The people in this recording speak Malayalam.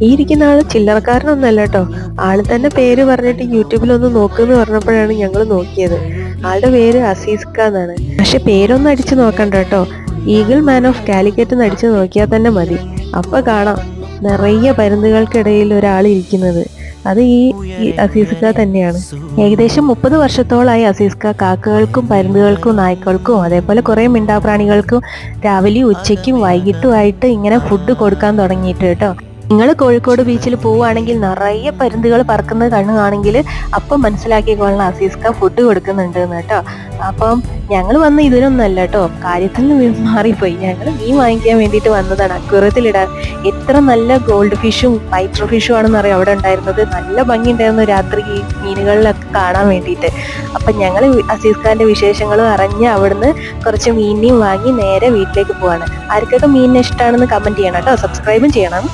ഈ ഇരിക്കുന്ന ആള് ചില്ലറക്കാരനൊന്നല്ല കേട്ടോ. ആള് തന്നെ പേര് പറഞ്ഞിട്ട് യൂട്യൂബിലൊന്ന് നോക്കുമെന്ന് പറഞ്ഞപ്പോഴാണ് ഞങ്ങൾ നോക്കിയത്. ആളുടെ പേര് അസീസ്ക എന്നാണ്. പക്ഷെ പേരൊന്നും അടിച്ചു നോക്കണ്ട കേട്ടോ. ഈഗിൾ മാൻ ഓഫ് കാലിക്കറ്റ് എന്ന് അടിച്ചു നോക്കിയാൽ തന്നെ മതി. അപ്പൊ കാണാം നിറയെ പരുന്തുകൾക്കിടയിൽ ഒരാൾ ഇരിക്കുന്നത്. അത് ഈ അസീസ്ക തന്നെയാണ്. ഏകദേശം 30 വർഷത്തോളമായി അസീസ്ക കാക്കകൾക്കും പരുന്തുകൾക്കും നായ്ക്കൾക്കും അതേപോലെ കുറെ മിണ്ടാപ്രാണികൾക്കും രാവിലെയും ഉച്ചയ്ക്കും വൈകിട്ടുമായിട്ട് ഇങ്ങനെ ഫുഡ് കൊടുക്കാൻ തുടങ്ങിയിട്ട് കേട്ടോ. നിങ്ങൾ കോഴിക്കോട് ബീച്ചിൽ പോവുകയാണെങ്കിൽ നിറയെ പരുന്തുകൾ പറക്കുന്നത് കാണുകയാണെങ്കിൽ അപ്പം മനസ്സിലാക്കിക്കൊള്ളാം അസീസ്ക ഫുഡ് കൊടുക്കുന്നുണ്ട് എന്ന് കേട്ടോ. അപ്പം ഞങ്ങൾ വന്ന് ഇതിനൊന്നല്ല കേട്ടോ, കാര്യത്തിൽ നിന്ന് മാറിപ്പോയി. ഞങ്ങൾ മീൻ വാങ്ങിക്കാൻ വേണ്ടിയിട്ട് വന്നതാണ് അക്വേറിയത്തിലിടാൻ. എത്ര നല്ല ഗോൾഡ് ഫിഷും ഫൈറ്റർ ഫിഷും ആണെന്ന് അറിയാം അവിടെ ഉണ്ടായിരുന്നത്. നല്ല ഭംഗി ഉണ്ടായിരുന്നു രാത്രി ഈ മീനുകളിലൊക്കെ കാണാൻ വേണ്ടിയിട്ട്. അപ്പം ഞങ്ങൾ അസീസ്ഖാന്റെ വിശേഷങ്ങളും അറിഞ്ഞ് അവിടുന്ന് കുറച്ച് മീനിനെയും വാങ്ങി നേരെ വീട്ടിലേക്ക് പോവാണ്. ആർക്കൊക്കെ മീനിനെ ഇഷ്ടമാണെന്ന് കമന്റ് ചെയ്യണം കേട്ടോ. സബ്സ്ക്രൈബും ചെയ്യണം.